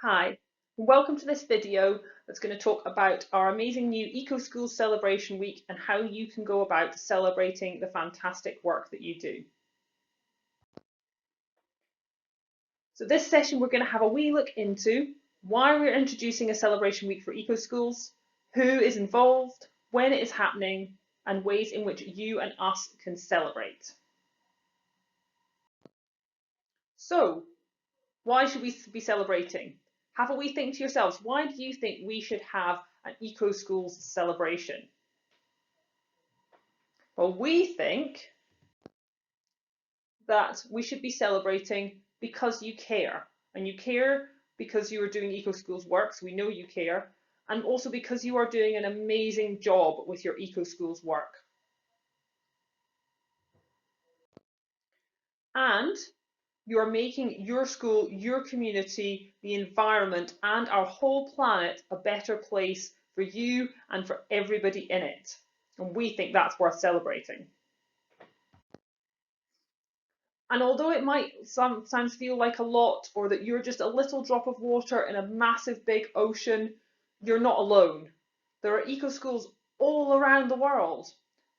Hi, and welcome to this video that's going to talk about our amazing new Eco Schools Celebration Week and how you can go about celebrating the fantastic work that you do. So this session we're going to have a wee look into why we're introducing a celebration week for Eco Schools, who is involved, when it is happening, and ways in which you and us can celebrate. So, why should we be celebrating? Have a wee think to yourselves, why do you think we should have an Eco Schools celebration? Well, we think that we should be celebrating because you care. And you care because you are doing Eco Schools work, so we know you care. And also because you are doing an amazing job with your Eco Schools work. And you are making your school, your community, the environment, and our whole planet a better place for you and for everybody in it. And we think that's worth celebrating. And although it might sometimes feel like a lot, or that you're just a little drop of water in a massive big ocean, you're not alone. There are eco schools all around the world,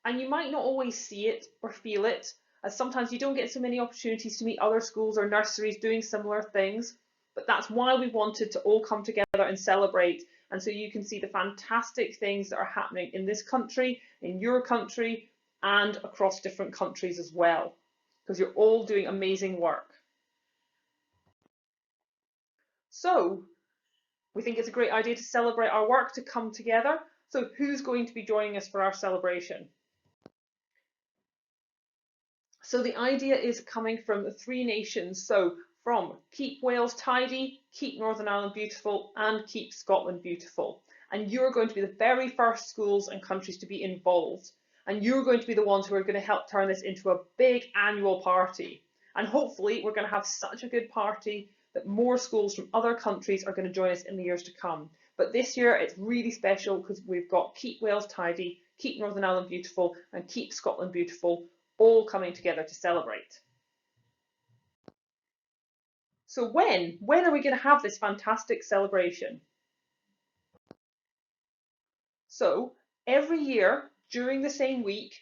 and you might not always see it or feel it, as sometimes you don't get so many opportunities to meet other schools or nurseries doing similar things. But that's why we wanted to all come together and celebrate, and so you can see the fantastic things that are happening in this country, in your country, and across different countries as well, because you're all doing amazing work. So we think it's a great idea to celebrate our work, to come together. So who's going to be joining us for our celebration? So the idea is coming from the three nations. So from Keep Wales Tidy, Keep Northern Ireland Beautiful, and Keep Scotland Beautiful. And you're going to be the very first schools and countries to be involved. And you're going to be the ones who are going to help turn this into a big annual party. And hopefully we're going to have such a good party that more schools from other countries are going to join us in the years to come. But this year it's really special because we've got Keep Wales Tidy, Keep Northern Ireland Beautiful, and Keep Scotland Beautiful all coming together to celebrate. So when are we going to have this fantastic celebration? So every year during the same week,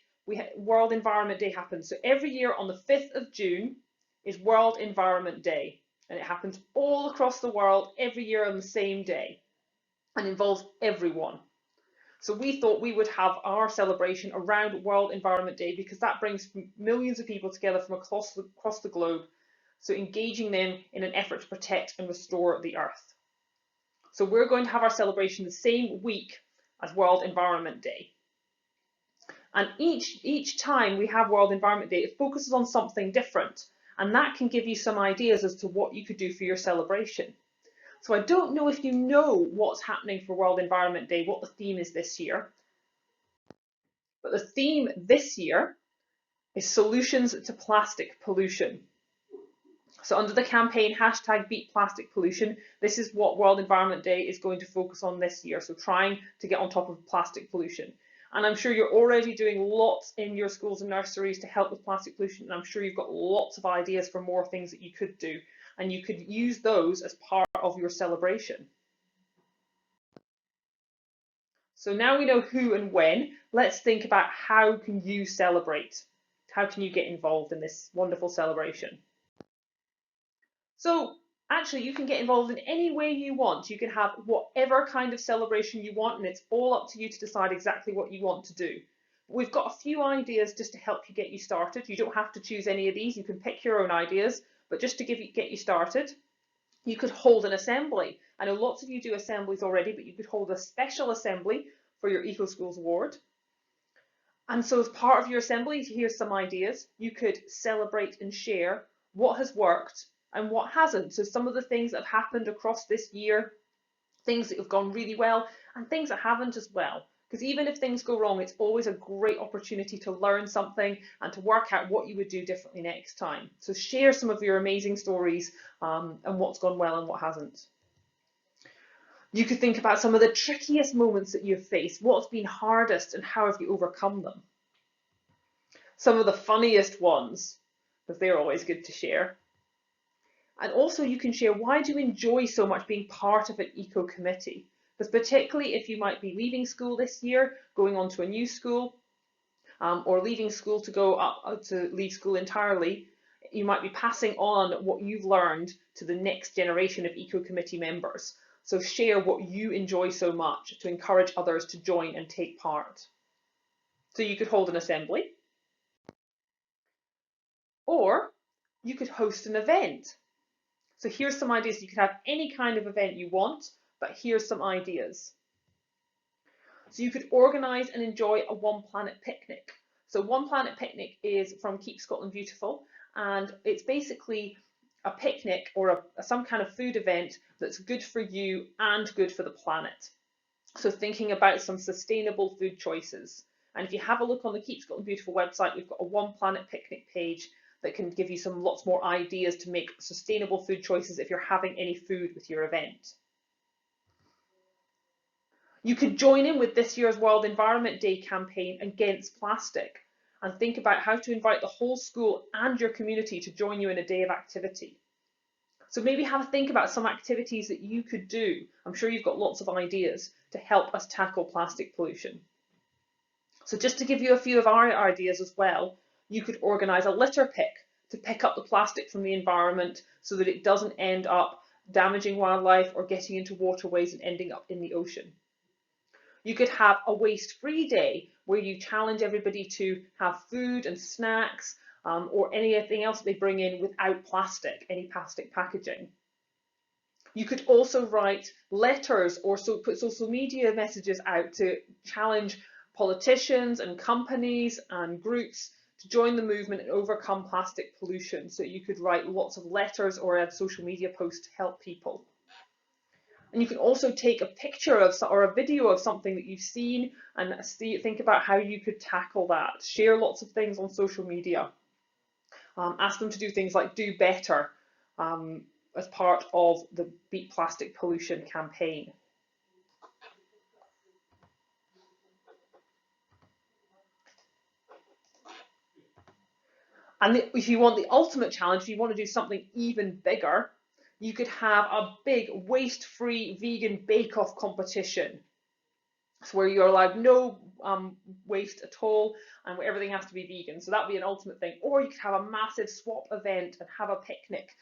World Environment Day happens. So every year on the 5th of June is World Environment Day, and it happens all across the world every year on the same day and involves everyone. So we thought we would have our celebration around World Environment Day because that brings millions of people together from across the globe, so engaging them in an effort to protect and restore the earth. So we're going to have our celebration the same week as World Environment Day. And each time we have World Environment Day, it focuses on something different, and that can give you some ideas as to what you could do for your celebration. So I don't know if you know what's happening for World Environment Day, what the theme is this year, but the theme this year is Solutions to Plastic Pollution. So under the campaign #Beat Plastic Pollution, this is what World Environment Day is going to focus on this year. So trying to get on top of plastic pollution. And I'm sure you're already doing lots in your schools and nurseries to help with plastic pollution. And I'm sure you've got lots of ideas for more things that you could do. And you could use those as part of your celebration. So now we know who and when, let's think about how can you celebrate? How can you get involved in this wonderful celebration? So actually you can get involved in any way you want. You can have whatever kind of celebration you want, and it's all up to you to decide exactly what you want to do. We've got a few ideas just to help you get you started. You don't have to choose any of these. You can pick your own ideas, but just to get you started, you could hold an assembly. I know lots of you do assemblies already, but you could hold a special assembly for your Eco Schools Award. And so as part of your assembly, here's some ideas. You could celebrate and share what has worked and what hasn't. So some of the things that have happened across this year, things that have gone really well and things that haven't as well. Because even if things go wrong, it's always a great opportunity to learn something and to work out what you would do differently next time. So share some of your amazing stories and what's gone well and what hasn't. You could think about some of the trickiest moments that you've faced. What's been hardest and how have you overcome them? Some of the funniest ones, because they're always good to share. And also you can share, why do you enjoy so much being part of an eco committee? Because particularly if you might be leaving school this year, going on to a new school, or leaving school to go up to leave school entirely, you might be passing on what you've learned to the next generation of eco committee members. So share what you enjoy so much to encourage others to join and take part. So you could hold an assembly, or you could host an event. So here's some ideas. You could have any kind of event you want, but here's some ideas. So you could organise and enjoy a One Planet picnic. So One Planet picnic is from Keep Scotland Beautiful, and it's basically a picnic or some kind of food event that's good for you and good for the planet. So thinking about some sustainable food choices. And if you have a look on the Keep Scotland Beautiful website, we've got a One Planet picnic page that can give you lots more ideas to make sustainable food choices if you're having any food with your event. You could join in with this year's World Environment Day campaign against plastic and think about how to invite the whole school and your community to join you in a day of activity. So maybe have a think about some activities that you could do. I'm sure you've got lots of ideas to help us tackle plastic pollution. So just to give you a few of our ideas as well, you could organise a litter pick to pick up the plastic from the environment so that it doesn't end up damaging wildlife or getting into waterways and ending up in the ocean. You could have a waste-free day where you challenge everybody to have food and snacks or anything else they bring in without plastic, any plastic packaging. You could also write letters or put social media messages out to challenge politicians and companies and groups to join the movement and overcome plastic pollution. So you could write lots of letters or a social media post to help people. And you can also take a picture of or a video of something that you've seen and think about how you could tackle that. Share lots of things on social media. Ask them to do things like do better as part of the Beat Plastic Pollution campaign. And if you want the ultimate challenge, if you want to do something even bigger, you could have a big waste-free vegan bake-off competition. So where you're allowed no waste at all and where everything has to be vegan. So that would be an ultimate thing. Or you could have a massive swap event and have a picnic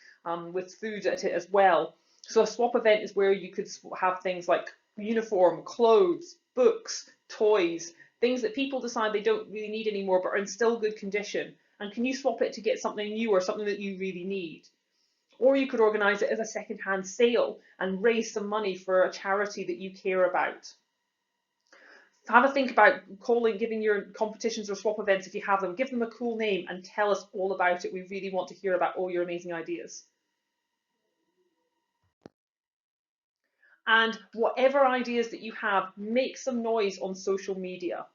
with food at it as well. So a swap event is where you could have things like uniform, clothes, books, toys, things that people decide they don't really need anymore but are in still good condition. And can you swap it to get something new or something that you really need? Or you could organise it as a second-hand sale and raise some money for a charity that you care about. Have a think about giving your competitions or swap events, if you have them, give them a cool name and tell us all about it. We really want to hear about all your amazing ideas. And whatever ideas that you have, make some noise on social media.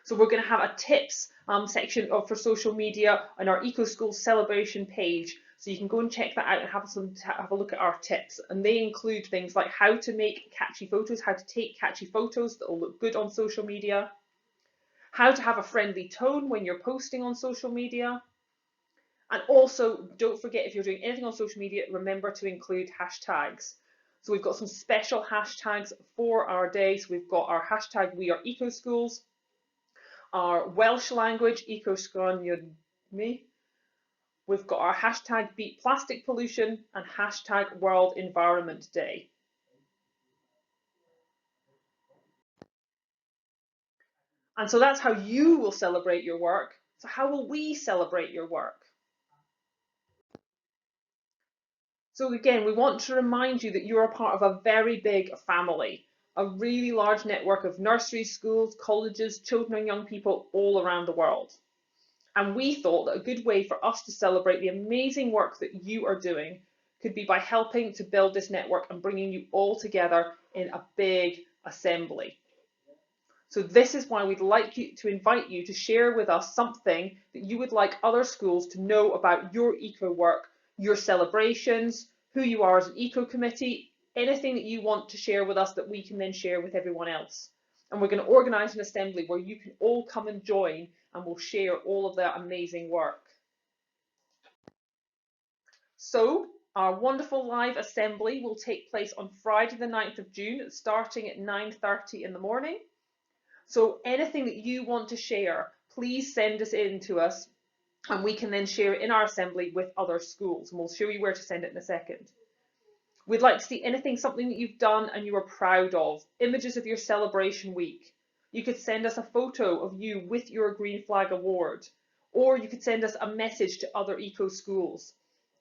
So we're going to have a tips section for social media on our Eco School celebration page. So you can go and check that out and have a look at our tips. And they include things like how to make catchy photos, how to take catchy photos that will look good on social media, how to have a friendly tone when you're posting on social media. And also, don't forget, if you're doing anything on social media, remember to include hashtags. So we've got some special hashtags for our day. So we've got our hashtag We Are Eco Schools, our Welsh language Eco Me. We've got our hashtag Beat Plastic Pollution and hashtag World Environment Day. And so that's how you will celebrate your work. So how will we celebrate your work? So again, we want to remind you that you are part of a very big family, a really large network of nurseries, schools, colleges, children and young people all around the world. And we thought that a good way for us to celebrate the amazing work that you are doing could be by helping to build this network and bringing you all together in a big assembly. So this is why we'd like to invite you to share with us something that you would like other schools to know about your eco work, your celebrations, who you are as an eco committee, anything that you want to share with us that we can then share with everyone else. And we're going to organise an assembly where you can all come and join and we'll share all of that amazing work. So our wonderful live assembly will take place on Friday the 9th of June, starting at 9:30 in the morning. So anything that you want to share, please send us in to us, and we can then share it in our assembly with other schools, and we'll show you where to send it in a second. We'd like to see something that you've done and you are proud of, images of your celebration week. You could send us a photo of you with your Green Flag Award, or you could send us a message to other eco schools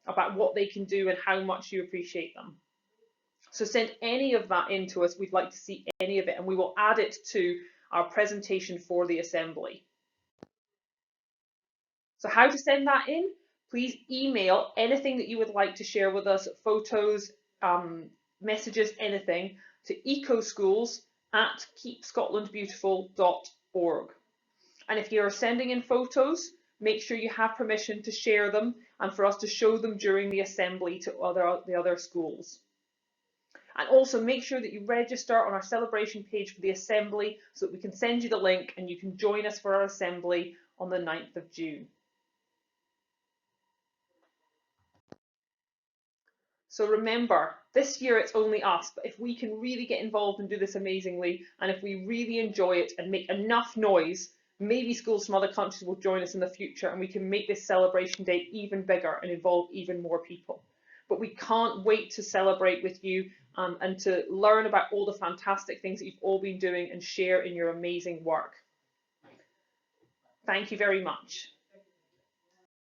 about what they can do and how much you appreciate them. So send any of that in to us. We'd like to see any of it, and we will add it to our presentation for the assembly. So how to send that in? Please email anything that you would like to share with us, photos, messages, anything, to ecoschools@keepscotlandbeautiful.org. And if you're sending in photos, make sure you have permission to share them and for us to show them during the assembly to the other schools. And also make sure that you register on our celebration page for the assembly so that we can send you the link and you can join us for our assembly on the 9th of June. So remember, this year it's only us, but if we can really get involved and do this amazingly, and if we really enjoy it and make enough noise, maybe schools from other countries will join us in the future and we can make this celebration day even bigger and involve even more people. But we can't wait to celebrate with you and to learn about all the fantastic things that you've all been doing and share in your amazing work. Thank you very much.